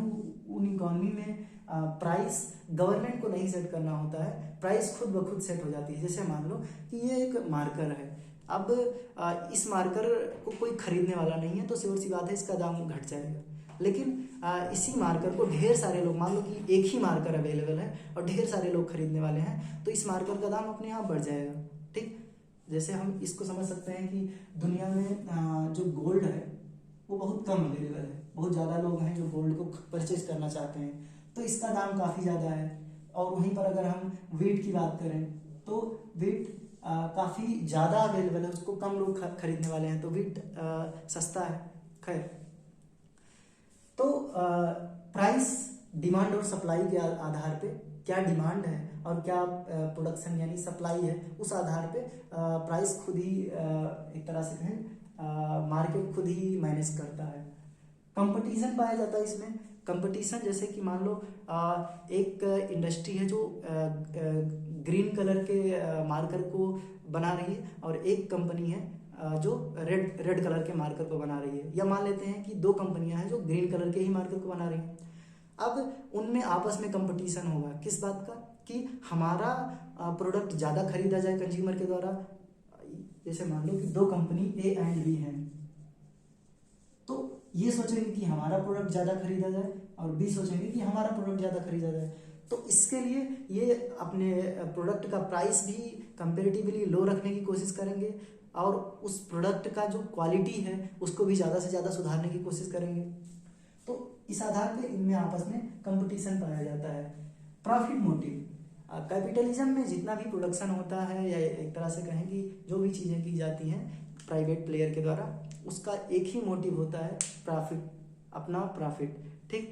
उन इकॉनमी में प्राइस गवर्नमेंट को नहीं सेट करना होता है, प्राइस खुद ब खुद सेट हो जाती है। जैसे मान लो कि ये एक मार्कर है, अब इस मार्कर को कोई खरीदने वाला नहीं है, तो सिंपल सी बात है इसका दाम घट जाएगा। लेकिन इसी मार्कर को ढेर सारे लोग, मान लो कि एक ही मार्कर अवेलेबल है और ढेर सारे लोग खरीदने वाले हैं, तो इस मार्कर का दाम अपने आप बढ़ जाएगा। ठीक, जैसे हम इसको समझ सकते हैं कि दुनिया में जो गोल्ड है वो बहुत कम अवेलेबल है, बहुत ज़्यादा लोग हैं जो गोल्ड को परचेज करना चाहते हैं, तो इसका दाम काफ़ी ज़्यादा है। और वहीं पर अगर हम वीट की बात करें तो वीट काफ़ी ज़्यादा अवेलेबल है, उसको कम लोग खरीदने वाले हैं, तो वीट सस्ता है। खैर, तो प्राइस डिमांड और सप्लाई के आधार पे, क्या डिमांड है और क्या प्रोडक्शन यानी सप्लाई है, उस आधार पे प्राइस खुद ही एक तरह से कहें मार्केट खुद ही मैनेज करता है। कंपटीशन पाया जाता है इसमें। कंपटीशन जैसे कि मान लो एक इंडस्ट्री है जो ग्रीन कलर के मार्कर को बना रही है और एक कंपनी है जो रेड कलर के मार्कर को बना रही है, या मान लेते हैं कि दो कंपनियां हैं जो ग्रीन कलर के ही मार्कर को बना रही हैं। अब उनमें आपस में कंपटीशन होगा किस बात का, कि हमारा प्रोडक्ट ज़्यादा खरीदा जाए कंज्यूमर के द्वारा। जैसे मान लो कि दो कंपनी ए एंड बी हैं, तो ये सोचेंगे कि हमारा प्रोडक्ट ज़्यादा खरीदा जाए और बी सोचेंगे कि हमारा प्रोडक्ट ज़्यादा खरीदा जाए। तो इसके लिए ये अपने प्रोडक्ट का प्राइस भी कंपेरेटिवली लो रखने की कोशिश करेंगे और उस प्रोडक्ट का जो क्वालिटी है उसको भी ज़्यादा से ज़्यादा सुधारने की कोशिश करेंगे। तो इस आधार पे इनमें आपस में कंपटीशन पाया जाता है। प्रॉफिट मोटिव, कैपिटलिज्म में जितना भी प्रोडक्शन होता है या एक तरह से कहें कि जो भी चीज़ें की जाती हैं प्राइवेट प्लेयर के द्वारा, उसका एक ही मोटिव होता है प्रॉफिट, अपना प्रॉफिट। ठीक,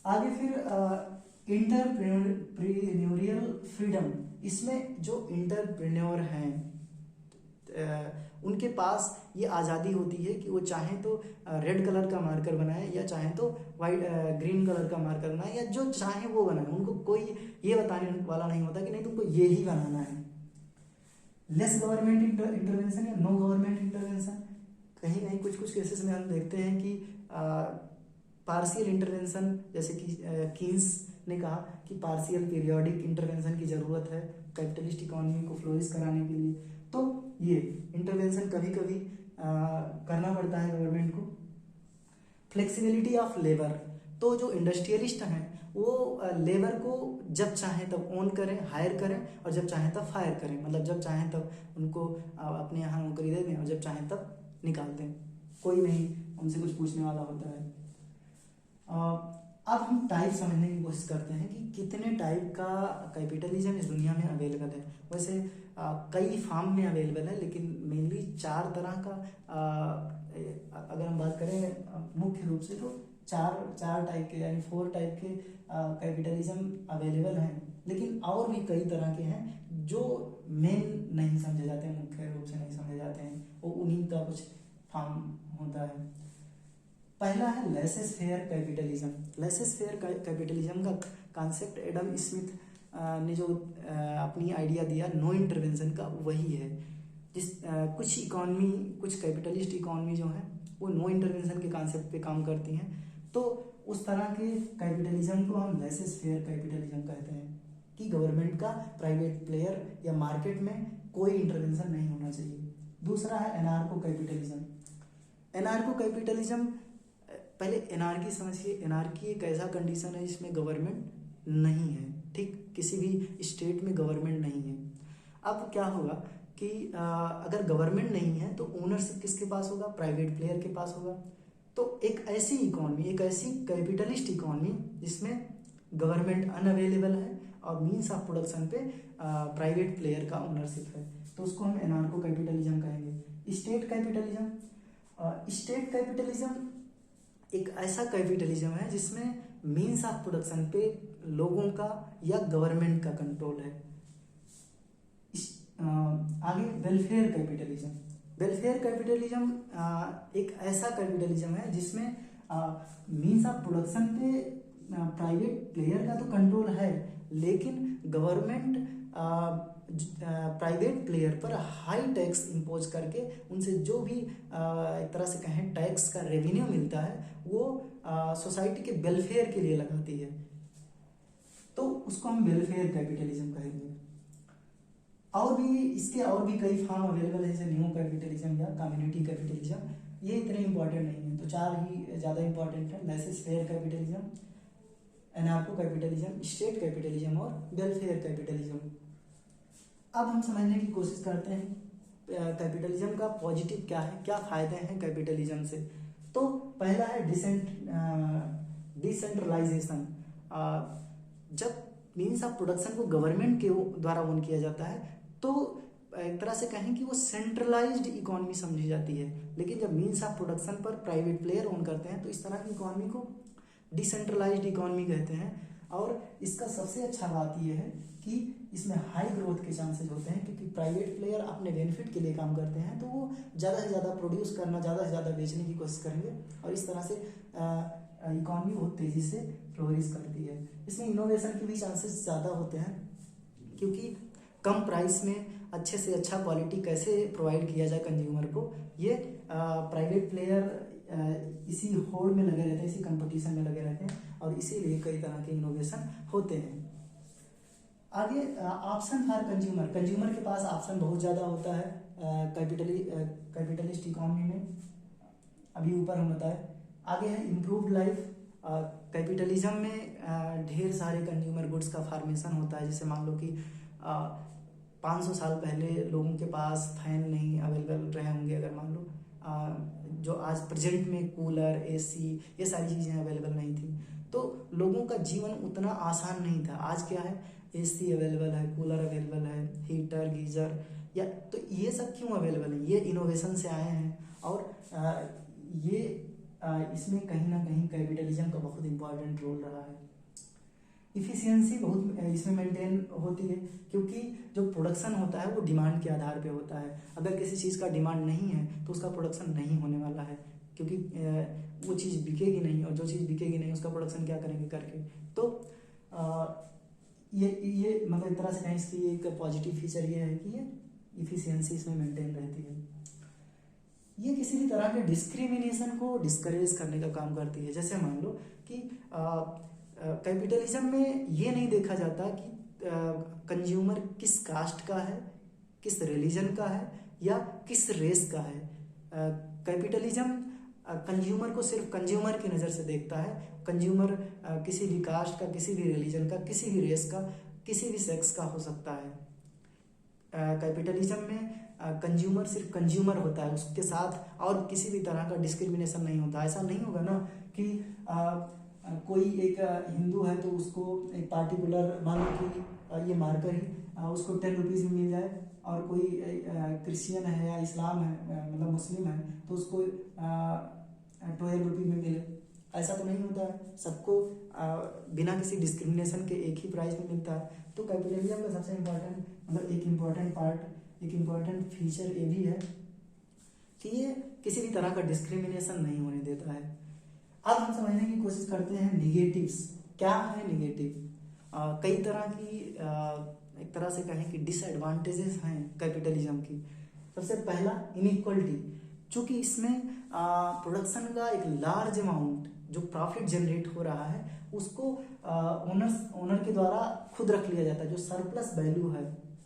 आगे फिर इंटरप्रेन्योरियल फ्रीडम। इसमें जो इंटरप्रेन्योर हैं उनके पास ये आज़ादी होती है कि वो चाहें तो रेड कलर का मार्कर बनाए या चाहें तो ग्रीन कलर का मार्कर बनाए, या जो चाहें वो बनाए। उनको कोई ये बताने वाला नहीं होता कि नहीं तुमको ये ही बनाना है। लेस गवर्नमेंट इंटरवेंशन या नो गवर्नमेंट इंटरवेंशन, कहीं कहीं कुछ कुछ केसेस में हम देखते हैं कि पार्शियल इंटरवेंशन, जैसे कि कीन्स ने कहा कि पार्शियल पीरियोडिक इंटरवेंशन की ज़रूरत है कैपिटलिस्ट इकोनॉमी को फ्लोरिश कराने के लिए। तो ये इंटरवेंशन कभी कभी करना पड़ता है गवर्नमेंट को। फ्लेक्सिबिलिटी ऑफ लेबर, तो जो इंडस्ट्रियलिस्ट हैं वो लेबर को जब चाहें तब ओन करें, हायर करें, और जब चाहें तब फायर करें, मतलब जब चाहें तब उनको अपने यहाँ नौकरी दे दें और जब चाहें तब निकाल दें, कोई नहीं उनसे कुछ पूछने वाला होता है। अब हम टाइप समझने की कोशिश करते हैं कि कितने टाइप का कैपिटलिज्म इस दुनिया में अवेलेबल है। वैसे कई फॉर्म में अवेलेबल है, लेकिन मेनली 4 तरह का अगर हम बात करें मुख्य रूप से, तो चार टाइप के यानी 4 टाइप के कैपिटलिज्म अवेलेबल हैं। लेकिन और भी कई तरह के हैं जो मेन नहीं समझे जाते हैं, मुख्य रूप से नहीं समझे जाते हैं, वो उन्हीं का कुछ फॉर्म होता है। पहला है laces fair capitalism. Laces fair capitalism का कॉन्सेप्ट एडम स्मिथ ने जो अपनी आइडिया दिया नो इंटरवेंशन का, वही है। कुछ कैपिटलिस्ट इकोनॉमी जो है वो नो इंटरवेंशन के कॉन्सेप्ट पे काम करती हैं, तो उस तरह के कैपिटलिज्म को हम लेसेस फेयर कैपिटलिज्म कहते हैं कि गवर्नमेंट का प्राइवेट प्लेयर या मार्केट में कोई इंटरवेंशन नहीं होना चाहिए। दूसरा है एनार्को कैपिटलिज्म। एनार्को कैपिटलिज्म, पहले एनार्की समझिए। एनार्की एक ऐसा कंडीशन है जिसमें गवर्नमेंट नहीं है, ठीक, किसी भी स्टेट में गवर्नमेंट नहीं है। अब क्या होगा कि अगर गवर्नमेंट नहीं है तो ओनरशिप किसके पास होगा, प्राइवेट प्लेयर के पास होगा। तो एक ऐसी इकोनॉमी, एक ऐसी कैपिटलिस्ट इकोनॉमी जिसमें गवर्नमेंट अनअवेलेबल है और मीन्स ऑफ प्रोडक्शन पे प्राइवेट प्लेयर का ओनरशिप है, तो उसको हम एनार्को कैपिटलिज्म कहेंगे। स्टेट कैपिटलिज्म, स्टेट कैपिटलिज्म एक ऐसा कैपिटलिज्म है जिसमें मीन्स ऑफ प्रोडक्शन पे लोगों का या गवर्नमेंट का कंट्रोल है। आगे वेलफेयर कैपिटलिज्म। वेलफेयर कैपिटलिज्म एक ऐसा कैपिटलिज्म है जिसमें मीन्स ऑफ प्रोडक्शन पे प्राइवेट प्लेयर का तो कंट्रोल है, लेकिन गवर्नमेंट प्राइवेट प्लेयर पर हाई टैक्स इम्पोज करके उनसे जो भी एक तरह से कहें टैक्स का रेवेन्यू मिलता है वो सोसाइटी के वेलफेयर के लिए लगाती है, तो उसको हम वेलफेयर कैपिटलिज्म कहेंगे। और भी इसके और भी कई फॉर्म अवेलेबल है, जैसे न्यू कैपिटलिज्म या कम्युनिटी कैपिटलिज्म। ये इतने इंपॉर्टेंट नहीं है, तो 4 ही ज़्यादा इंपॉर्टेंट है, laissez faire capitalism, anarcho capitalism, state capitalism और वेलफेयर कैपिटलिज्म। अब हम समझने की कोशिश करते हैं कैपिटलिज्म का पॉजिटिव क्या है, क्या फ़ायदे हैं कैपिटलिज्म से। तो पहला है डिसेंट्रलाइजेशन। जब मीन्स ऑफ प्रोडक्शन को गवर्नमेंट के द्वारा ओन किया जाता है तो एक तरह से कहें कि वो सेंट्रलाइज्ड इकोनॉमी समझी जाती है, लेकिन जब मीन्स ऑफ प्रोडक्शन पर प्राइवेट प्लेयर ओन करते हैं तो इस तरह की इकोनॉमी को डिसेंट्रलाइज्ड इकोनॉमी कहते हैं। और इसका सबसे अच्छा बात यह है कि इसमें हाई ग्रोथ के चांसेस होते हैं, क्योंकि प्राइवेट प्लेयर अपने बेनिफिट के लिए काम करते हैं, तो वो ज़्यादा से ज़्यादा प्रोड्यूस करना, ज़्यादा से ज़्यादा बेचने की कोशिश करेंगे और इस तरह से इकोनॉमी बहुत तेज़ी से फ्लोरिश करती है। इसमें इनोवेशन के भी चांसेस ज़्यादा होते हैं, क्योंकि कम प्राइस में अच्छे से अच्छा क्वालिटी कैसे प्रोवाइड किया जाए कंज्यूमर को, ये प्राइवेट प्लेयर इसी होड़ में लगे रहते हैं, इसी कंपटीशन में लगे रहते हैं और इसीलिए कई तरह के इनोवेशन होते हैं। आगे ऑप्शन फॉर कंज्यूमर, कंज्यूमर के पास ऑप्शन बहुत ज़्यादा होता है कैपिटलिस्ट इकोनॉमी में, अभी ऊपर हम बताए। आगे है इम्प्रूव्ड लाइफ। कैपिटलिज्म में ढेर सारे कंज्यूमर गुड्स का फॉर्मेशन होता है, जैसे मान लो कि 500 साल पहले लोगों के पास फैन नहीं अवेलेबल रहे होंगे, अगर मान लो जो आज प्रेजेंट में कूलर, एसी, ये सारी चीज़ें अवेलेबल नहीं थी, तो लोगों का जीवन उतना आसान नहीं था। आज क्या है, एसी अवेलेबल है, कूलर अवेलेबल है, हीटर, गीजर, या तो ये सब क्यों अवेलेबल है, ये इनोवेशन से आए हैं। और ये इसमें कहीं ना कहीं कैपिटलिज्म का बहुत इंपॉर्टेंट रोल रहा है। इफिशियंसी बहुत इसमें मेंटेन होती है, क्योंकि जो प्रोडक्शन होता है वो डिमांड के आधार पे होता है। अगर किसी चीज़ का डिमांड नहीं है तो उसका प्रोडक्शन नहीं होने वाला है, क्योंकि वो चीज़ बिकेगी नहीं, और जो चीज़ बिकेगी नहीं उसका प्रोडक्शन क्या करेंगे करके। तो ये मतलब एक तरह से कहें इसकी एक पॉजिटिव फीचर ये है कि ये इफिशियंसी इसमें मेंटेन रहती है। ये किसी भी तरह के डिस्क्रिमिनेशन को डिस्करेज करने का काम करती है। जैसे मान लो कि कैपिटलिज्म में ये नहीं देखा जाता कि कंज्यूमर किस कास्ट का है, किस रिलीजन का है या किस रेस का है। कैपिटलिज्म कंज्यूमर को सिर्फ कंज्यूमर की नज़र से देखता है। कंज्यूमर किसी भी कास्ट का, किसी भी रिलीजन का, किसी भी रेस का, किसी भी सेक्स का हो सकता है। कैपिटलिज्म में कंज्यूमर सिर्फ कंज्यूमर होता है, उसके साथ और किसी भी तरह का डिस्क्रिमिनेशन नहीं होता। ऐसा नहीं होगा ना कि कोई एक हिंदू है तो उसको एक पार्टिकुलर, मान लो कि ये मार्कर ही उसको 10 रुपीज़ में मिल जाए, और कोई क्रिश्चियन है या इस्लाम है, मतलब मुस्लिम है, तो उसको 12 रुपये में मिले। ऐसा तो नहीं होता है, सबको बिना किसी डिस्क्रिमिनेशन के एक ही प्राइस में मिलता है। तो कैपिटलिज्म का सबसे इम्पोर्टेंट मतलब एक इम्पोर्टेंट पार्ट, एक इम्पोर्टेंट फीचर ये भी है कि ये किसी भी तरह का डिस्क्रिमिनेशन नहीं होने देता है। अब हम समझने की कोशिश करते हैं निगेटिव्स। क्या है निगेटिव? कई तरह की एक तरह से कहें कि डिसएडवांटेजेस हैं कैपिटलिज्म की। सबसे पहला इनइक्वलिटी, चूँकि इसमें प्रोडक्शन का एक लार्ज अमाउंट जो प्रॉफिट जनरेट हो रहा है उसको ओनर के द्वारा खुद रख लिया जाता है। जो सरप्लस वैल्यू है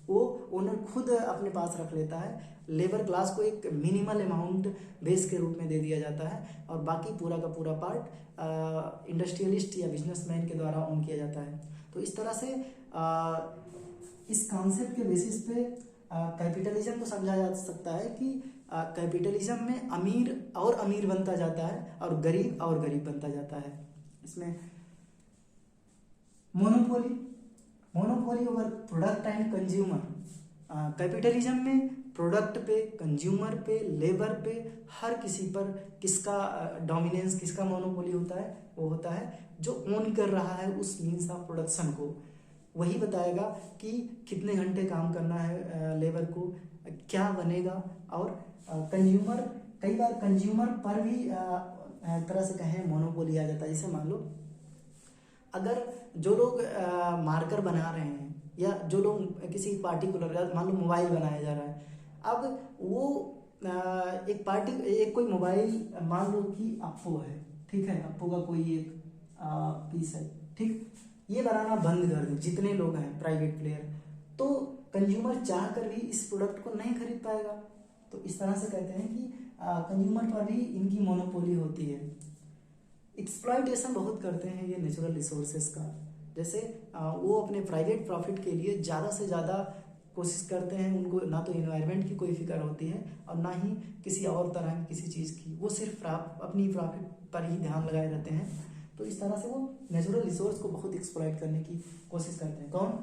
वो ओनर खुद अपने पास रख लेता है। लेबर क्लास को एक मिनिमल अमाउंट बेस के रूप में दे दिया जाता है और बाकी पूरा का पूरा पार्ट इंडस्ट्रियलिस्ट या बिजनेसमैन के द्वारा ओन किया जाता है। तो इस तरह से इस कॉन्सेप्ट के बेसिस पे कैपिटलिज्म को समझा जा सकता है कि कैपिटलिज्म में अमीर और अमीर बनता जाता है और गरीब और गरीब बनता जाता है। इसमें monopoly over product and consumer. Capitalism में प्रोडक्ट पे, कंज्यूमर पे, लेबर पे, हर किसी पर किसका डोमिनेंस, किसका मोनोपोली होता है? वो होता है जो ओन कर रहा है उस मीन्स ऑफ प्रोडक्शन को। वही बताएगा कि कितने घंटे काम करना है लेबर को, क्या बनेगा। और कंज्यूमर, कई बार कंज्यूमर पर भी तरह से कहें मोनोपोली आ जाता है। जैसे मान लो अगर जो लोग मार्कर बना रहे हैं या जो लोग किसी पार्टिकुलर, मान लो मोबाइल बनाया जा रहा है, अब वो एक कोई मोबाइल मान लो कि अप्पो है, ठीक है, अप्पो का कोई एक पीस है, ठीक, ये बनाना बंद कर दें जितने लोग हैं प्राइवेट प्लेयर, तो कंज्यूमर चाह कर भी इस प्रोडक्ट को नहीं खरीद पाएगा। तो इस तरह से कहते हैं कि कंज्यूमर पर भी इनकी मोनोपोली होती है। एक्सप्लॉयटेशन बहुत करते हैं ये नेचुरल रिसोर्सेज का। जैसे वो अपने प्राइवेट प्रॉफिट के लिए ज़्यादा से ज़्यादा कोशिश करते हैं। उनको ना तो इन्वायरमेंट की कोई फिक्र होती है और ना ही किसी और तरह की किसी चीज़ की। वो सिर्फ अपनी प्रॉफिट पर ही ध्यान लगाए रहते हैं। तो इस तरह से वो नेचुरल रिसोर्स को बहुत एक्सप्लॉइट करने की कोशिश करते हैं। कौन?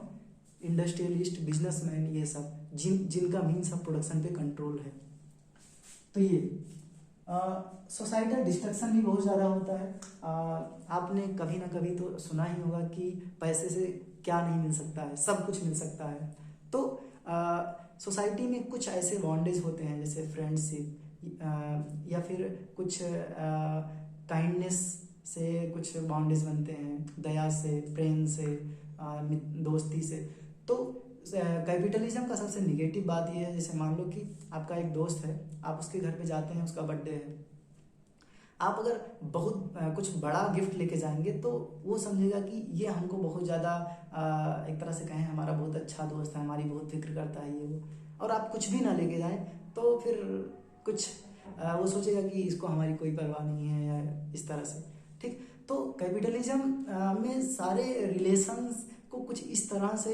इंडस्ट्रियलिस्ट, बिजनेसमैन, ये सब जिनका मीन्स ऑफ प्रोडक्शन पे कंट्रोल है। तो ये सोसाइटल डिस्ट्रक्शन भी बहुत ज़्यादा होता है। आपने कभी ना कभी तो सुना ही होगा कि पैसे से क्या नहीं मिल सकता है, सब कुछ मिल सकता है। तो सोसाइटी में कुछ ऐसे बॉन्डेज होते हैं जैसे फ्रेंडशिप या फिर कुछ काइंडनेस से कुछ बॉन्डेज बनते हैं, दया से, प्रेम से, दोस्ती से। तो कैपिटलिज्म का सबसे निगेटिव बात यह है, जैसे मान लो कि आपका एक दोस्त है, आप उसके घर पे जाते हैं, उसका बर्थडे है। आप अगर बहुत कुछ बड़ा गिफ्ट लेके जाएंगे तो वो समझेगा कि ये हमको बहुत ज़्यादा एक तरह से कहें हमारा बहुत अच्छा दोस्त है, हमारी बहुत फिक्र करता है ये वो। और आप कुछ भी ना लेके जाएं तो फिर कुछ वो सोचेगा कि इसको हमारी कोई परवाह नहीं है या इस तरह से। ठीक, तो कैपिटलिज्म में सारे रिलेशंस को कुछ इस तरह से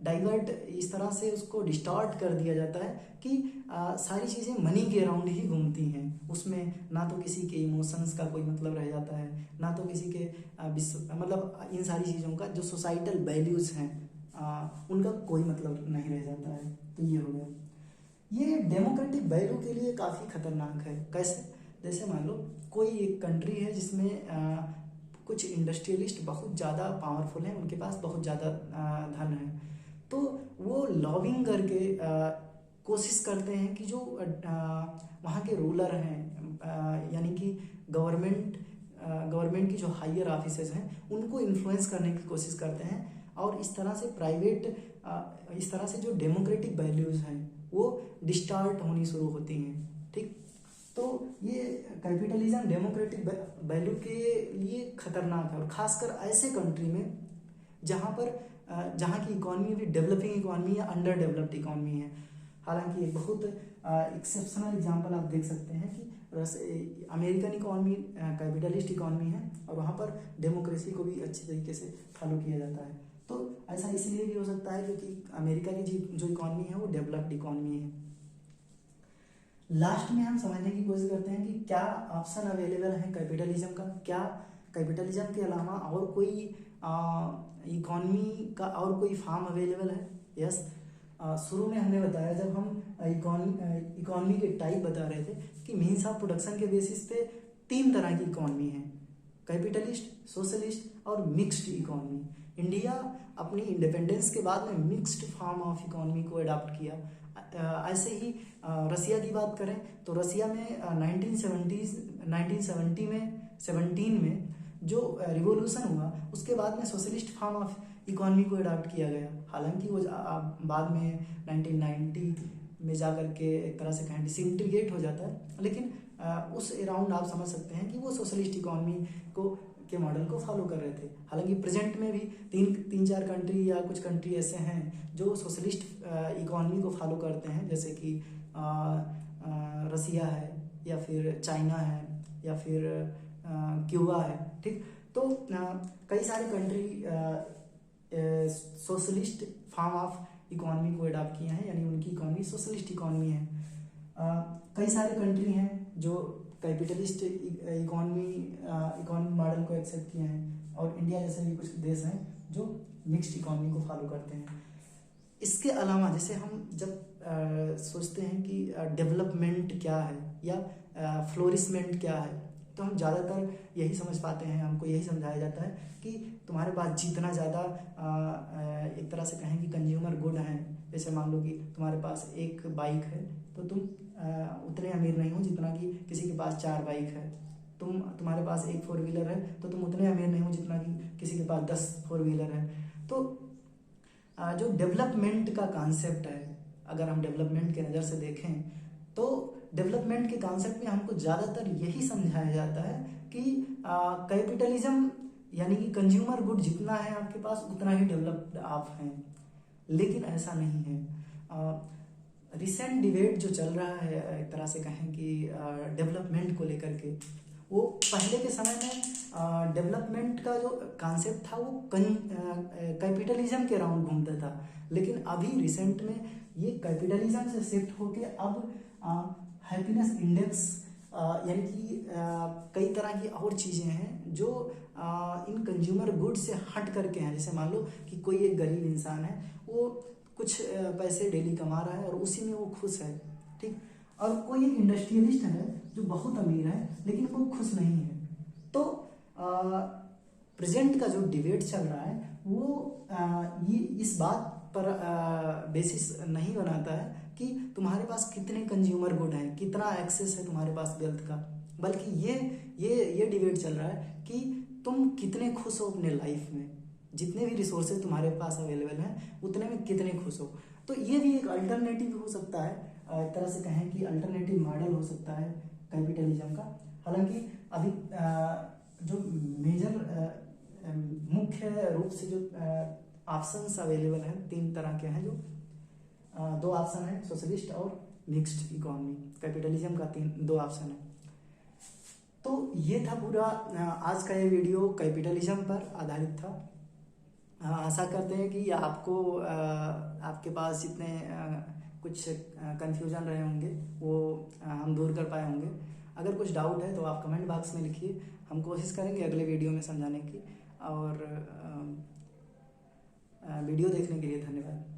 डाइवर्ट, इस तरह से उसको डिस्टॉर्ट कर दिया जाता है कि सारी चीज़ें मनी के अराउंड ही घूमती हैं। उसमें ना तो किसी के इमोशंस का कोई मतलब रह जाता है, ना तो किसी के मतलब इन सारी चीज़ों का जो सोसाइटल वैल्यूज़ हैं उनका कोई मतलब नहीं रह जाता है। तो ये हो गया। ये डेमोक्रेटिक वैल्यू के लिए काफ़ी खतरनाक है। कैसे? जैसे मान लो कोई एक कंट्री है जिसमें कुछ इंडस्ट्रियलिस्ट बहुत ज़्यादा पावरफुल हैं, उनके पास बहुत ज़्यादा धन है। तो वो लॉबिंग करके कोशिश करते हैं कि जो वहाँ के रूलर हैं यानी कि गवर्नमेंट की जो हायर ऑफिसर्स हैं उनको इन्फ्लुएंस करने की कोशिश करते हैं। और इस तरह से इस तरह से जो डेमोक्रेटिक वैल्यूज़ हैं वो डिस्टार्ट होनी शुरू होती हैं। ठीक, तो ये कैपिटलिज्म डेमोक्रेटिक वैल्यू के लिए खतरनाक है, और खासकर ऐसे कंट्री में जहाँ की इकॉनमी भी डेवलपिंग इकॉनमी या अंडर डेवलप्ड इकॉनमी है। हालांकि एक बहुत एक्सेप्शनल एग्जांपल आप देख सकते हैं कि अमेरिकन इकॉनमी कैपिटलिस्ट इकॉनमी है और वहाँ पर डेमोक्रेसी को भी अच्छी तरीके से फॉलो किया जाता है। तो ऐसा इसलिए भी हो सकता है क्योंकि अमेरिका की जो इकॉनमी है वो डेवलप्ड इकॉनमी है। लास्ट में हम समझने की कोशिश करते हैं कि क्या ऑप्शन अवेलेबल है कैपिटलिज्म का। क्या कैपिटलिज्म के अलावा और कोई इकॉनमी का और कोई फॉर्म अवेलेबल है? यस, शुरू में हमने बताया जब हम इकॉनमी के टाइप बता रहे थे कि मीन्स ऑफ प्रोडक्शन के बेसिस पे 3 तरह की इकॉनमी है, कैपिटलिस्ट, सोशलिस्ट और मिक्स्ड इकॉनमी। इंडिया अपनी इंडिपेंडेंस के बाद में मिक्स्ड फॉर्म ऑफ इकॉनमी को अडॉप्ट किया। ऐसे ही रसिया की बात करें तो रसिया में 1917 में जो रिवोल्यूशन हुआ उसके बाद में सोशलिस्ट फॉर्म ऑफ इकॉनमी को अडॉप्ट किया गया। हालांकि वो बाद में 1990 में जाकर के एक तरह से कहें डिसइंटीग्रेट हो जाता है, लेकिन उस अराउंड आप समझ सकते हैं कि वो सोशलिस्ट इकॉनमी के मॉडल को फॉलो कर रहे थे। हालांकि प्रेजेंट में भी 3-4 कंट्री या कुछ कंट्री ऐसे हैं जो सोशलिस्ट इकॉनमी को फॉलो करते हैं, जैसे कि रसिया है या फिर चाइना है या फिर क्यूबा है। ठीक, तो कई सारे country socialist form of economy को अडॉप्ट किए हैं, यानी उनकी इकॉनमी सोशलिस्ट इकॉनमी है। कई सारे कंट्री हैं जो कैपिटलिस्ट इकॉनमी मॉडल को एक्सेप्ट किए हैं, और इंडिया जैसे भी कुछ देश हैं जो मिक्स्ड इकॉनमी को फॉलो करते हैं। इसके अलावा जैसे हम जब सोचते हैं कि डेवलपमेंट क्या है या फ्लोरिशमेंट क्या है, तो हम ज़्यादातर यही समझ पाते हैं, हमको यही समझाया जाता है कि तुम्हारे पास जितना ज़्यादा एक तरह से कहें कि कंज्यूमर गुड हैं, जैसे मान लो कि तुम्हारे पास एक बाइक है तो तुम उतने अमीर नहीं हो जितना कि किसी के पास 4 बाइक है। तुम्हारे पास एक 4 व्हीलर है तो तुम उतने अमीर नहीं हो जितना कि किसी के पास 10 4 व्हीलर है। तो जो डेवलपमेंट का कॉन्सेप्ट है, अगर हम डेवलपमेंट के नज़र से देखें तो डेवलपमेंट के कॉन्सेप्ट में हमको ज़्यादातर यही समझाया जाता है कि कैपिटलिज्म यानी कि कंज्यूमर गुड जितना है आपके पास उतना ही डेवलप्ड आप हैं। लेकिन ऐसा नहीं है। रिसेंट डिबेट जो चल रहा है एक तरह से कहें कि डेवलपमेंट को लेकर के, वो पहले के समय में डेवलपमेंट का जो कॉन्सेप्ट था वो कैपिटलिज्म के राउंड घूमता था, लेकिन अभी रिसेंट में ये कैपिटलिज्म से शिफ्ट होके अब हैप्पीनेस इंडेक्स यानी कि कई तरह की और चीज़ें हैं जो इन कंज्यूमर गुड्स से हट करके हैं। जैसे मान लो कि कोई एक गरीब इंसान है, वो कुछ पैसे डेली कमा रहा है और उसी में वो खुश है, ठीक। और कोई एक इंडस्ट्रियलिस्ट है जो बहुत अमीर है लेकिन वो खुश नहीं है। तो प्रेजेंट का जो डिबेट चल रहा है वो ये इस बात पर बेसिस नहीं बनाता है कि तुम्हारे पास कितने कंज्यूमर गुड हैं, कितना एक्सेस है तुम्हारे पास वेल्थ का, बल्कि ये डिबेट चल रहा है कि तुम कितने खुश हो अपने लाइफ में, जितने भी रिसोर्सेज तुम्हारे पास अवेलेबल हैं उतने में कितने खुश हो। तो ये भी एक अल्टरनेटिव हो सकता है, एक तरह से कहें कि अल्टरनेटिव मॉडल हो सकता है कैपिटलिज्म का। हालांकि अभी जो मेजर मुख्य रूप से जो ऑप्शंस अवेलेबल हैं, 3 तरह के हैं, जो 2 ऑप्शन है, सोशलिस्ट और मिक्स्ड इकोनॉमी। कैपिटलिज्म का 2 ऑप्शन है। तो ये था पूरा आज का ये वीडियो कैपिटलिज्म पर आधारित था। आशा करते हैं कि आपको आपके पास जितने कुछ कन्फ्यूजन रहे होंगे वो हम दूर कर पाए होंगे। अगर कुछ डाउट है तो आप कमेंट बॉक्स में लिखिए, हम कोशिश करेंगे अगले वीडियो में समझाने की। और वीडियो देखने के लिए धन्यवाद।